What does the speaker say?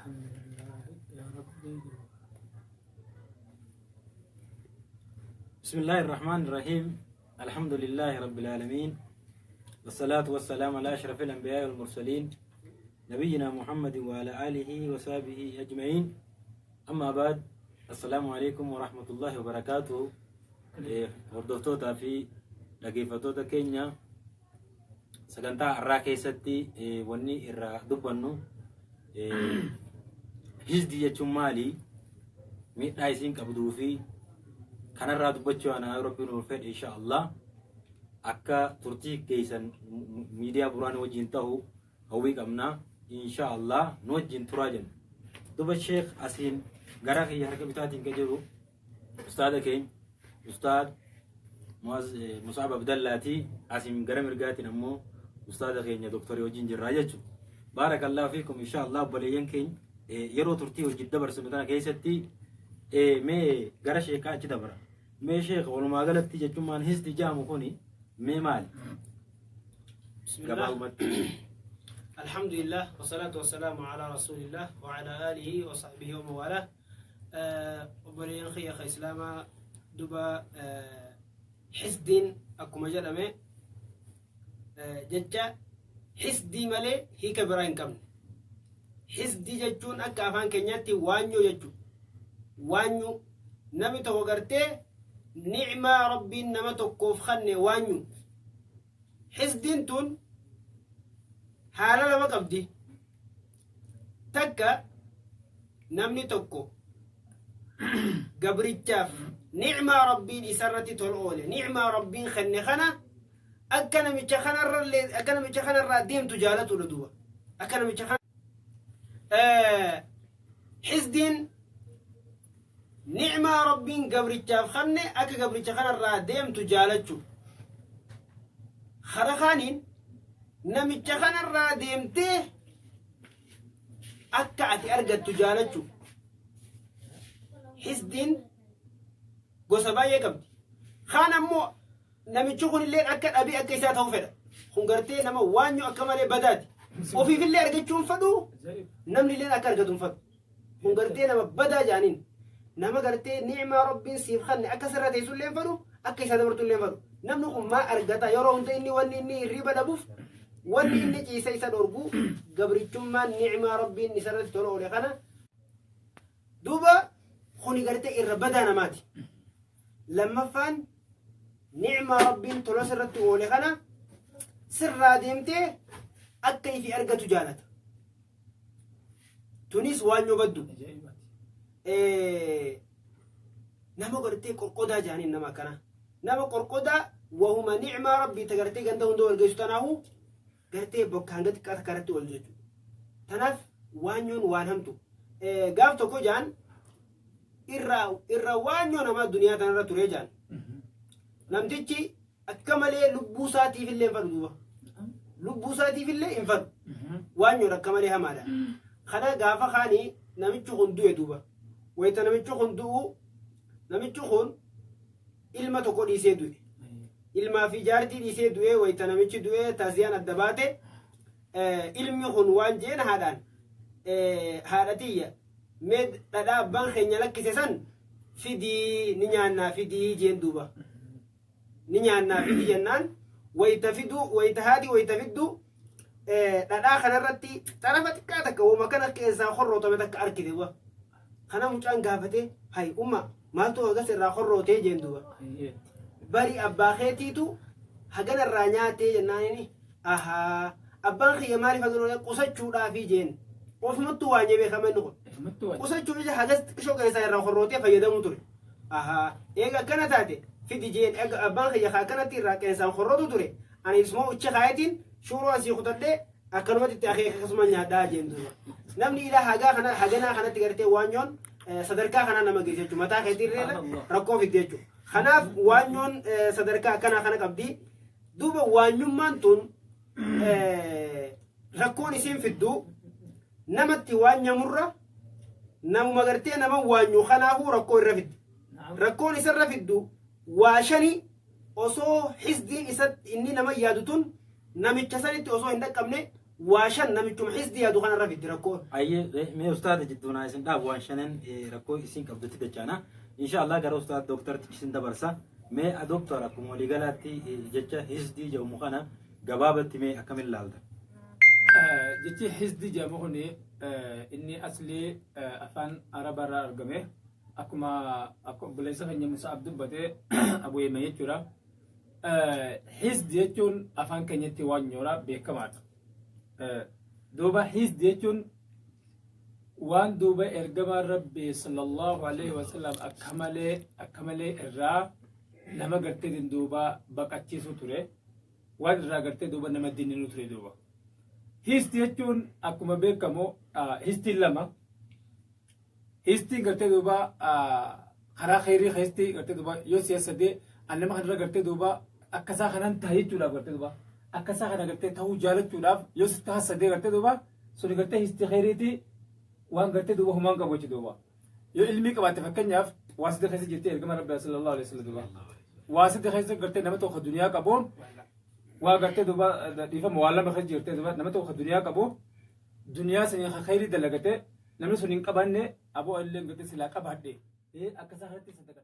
الحمد لله يا ربي. بسم الله الرحمن الرحيم. الحمد لله رب العالمين، والصلاة والسلام على أشرف الأنبياء والمرسلين نبينا محمد وعلى آله وصحبه أجمعين. أما بعد، السلام عليكم ورحمة الله وبركاته. hordoftoota fi dhaggeeffattoota keenya sagantaa har'aa keessatti wanni irraa dubbannu hizdi jechuun maali, miidhaa isiin qabduu fi kanarraa dubbachuu ana Rabbiin ol fedhe inshaallah akka turtii keessan miidiyaa buraan wajjin ta'u hawwii qabna inshaallah nu wajjin turaa jenna. duba sheekh asiin gara kiyya harka bitaatiin ka jiru ustaada keenya ustaad Mus'ab Abdallaati, asiin gara mirgaatiin ammoo ustaada keenya doktorii wajjin jirraa jechuudha. Baarakallahu fiikum inshaallah. Obboleeyyan keenya yeroo turtii wajjin dabarsinu tana keessatti mee gara sheekaa achi dabara. Mee sheekh walumaa galatti jechuun hizdi jaamu kuni mee maali? الحمد لله والصلاة والسلام على رسول الله وعلى آله وصحبه وموالاه. وبرين خي أخي إسلاما دبا حسدين أكو مجرمة جتة حسدي ملي هي كبرين كم حسدي جتون أكافان كنياتي وانيو جتو وانيو نمي توقرتي نعمة ربي نمي توقف خني وانيو حسدين تون حالا لما قبدي تكا نمني توقو قبريتشاف نعمة ربين إسرتي تلقولي نعمة ربين خني خنا أكنا متشخنا الرلي أكنا متشخنا الراديم تجالته لدوا أكنا متشخنا حسدين نعمة ربين قبريتشاف خني أكا قبريتشخنا الراديم تجالته خرخانين نمتشخنا الراديم تيه أكا أتي أرقد تجالته حسدين gosa baay'ee qabdi. Kaan ammoo namichi kun illee akka dhabii akka isaa ta'uu fedha. Kun gartee nama waanyu akka malee badaati. Ofiifillee argachuun fedhu namni illee akka argatu hin fedhu. Kun gartee nama badaa jaaniin nama gartee ni'maa rabbiin siif kenne akka sirra teessu illee hin fedhu akka isaa dabartu illee hin fedhu. Namni kun maa argata yeroo hunda inni wanni inni hirriba dhabuuf wanni inni ciisa isa dhorgu gabrichummaan ni'maa rabbiin isarratti tola oole kana duuba kuni gartee irra badaa namaati. لما فان نعمة ربين تلوس الرت أولي خنا سر ديمته أكيد في أرجع تجارة تونس وانيو بدو نما قرتي قرقدا جانين نما كنا نما قرقدا وهما نعمة ربي تقرتي جنده هندو الجيشتناهو قرتي بكانجت كارتي والجيش تناف وانيون وانهمتو قاف تكو جان irra waanyo nama duniyaa tanarra ture jaan namtichi akka malee lubbuu isaatiif illee hin fadhu duuba lubbuu isaatiif illee hin fadhu waanyo akka malee hamaadha kana gaafa kaanii namichi kun du'e duuba wayita namichi kun du'u namichi kun ilma tokko dhiisee du'e ilmaa fi jaartii dhiisee du'e wayita namichi du'e taasiyaan adda baate ilmi kun waan jeen haadhaan haadhatiyya med dada abbaan keenya lakkise san fidii ni nyaannaa fidii jeen duuba ni nyaannaa fidii jennaan wayita fidu wayita haadhi wayita fiddu dhadhaa kanarratti xarafa xiqqaa takka wama kana keessaa horrootame takka arkite bu'a kana mucaan gaafate hay umma maaltu agas irraa horrootee jeen duuba bari abbaa keetiitu haganarraa nyaatee jennaanini ahaa abbaan kiyya maaliif haganoo qusachuudhaafii jeen ofumattu waan jebee kamanni kun qusachuun ija hagas xiqqishoo keessaa irraa horrootee fayyadamuu ture ahaa eega akkana taate fidi jeen eega abbaan kiyya akkanatti irraa qeensaan horrootu ture ani ismoo ucha kaayatiin shuuroo asii kutadhee akkanumatti itti akeeka akkasuma nyaadhaa jeen duuba namni ilaa haganaa kanatti gartee waanyoon sadarkaa kanaa nama geesse jechuudha mataa keetirree rakkoo fidde jechuudha kanaaf waanyoon sadarkaa akkanaa kana qabdi duuba waanyummaan tun rakkoon isiin fiddu namatti waan nyamurra namuma gartee nama waanyu kanaafuu rakkoo irra fiddi rakkoon isarra fiddu waa shani osoo hisdiin isa inni nama yaadu tun namicha sanitti osoo hin dhaqqabne واشن نمتم حزدي يا دخان الرفيد ركو أي مي أستاذ جدونا إسن دا وانشنن ركو إسين قبضة تجانا إن شاء الله قرأ أستاذ دكتور تكسين دبرسا مي أدكتور أكو موليغالاتي جتشا حزدي جو مخانا قبابة مي أكمل لالدا جتي حزدي جامعوني إني أصلي أفان عرب رارغمه أكما أكو بليسا خنيا موسى عبد البدي أبو يميت جرا حزدي جون أفان كنيتي وانيورا بكمات دوبا حزدي جون وان دوبا إرجما ربي صلى الله عليه وسلم أكمله الرا لما قلت دين دوبا بقتشي سوتره وان الرا قلت دوبا نما دين نوتره دوبا histi jechuun akkuma beekamu histi lama histi gartee duuba karaa khayrii histi gartee duuba yoo siyaasadee annama kanarra gartee duuba akkasaa kanan ta'a jechuudhaaf gartee duuba akkasaa kana gartee ta'uu jaalachuudhaaf yoo si taasisadee gartee duuba suni gartee histi khayriiti waan gartee duuba humaan qabu jechuudha duuba yoo ilmii qabaate fakkeenyaaf waasita keessa jirtee ergama rabbi sallallahu alaihi wasallam duuba waasita keessa gartee nama tokko duniyaa qabuun وقرت دوبا ديفا موالله مخرج جرت دوبا نما تو الدنيا كابو دنيا سنين خيري دلقته نمن سنين قبانه ابو اللي قلت سلاقه بعد ايه اكثر هتي صدق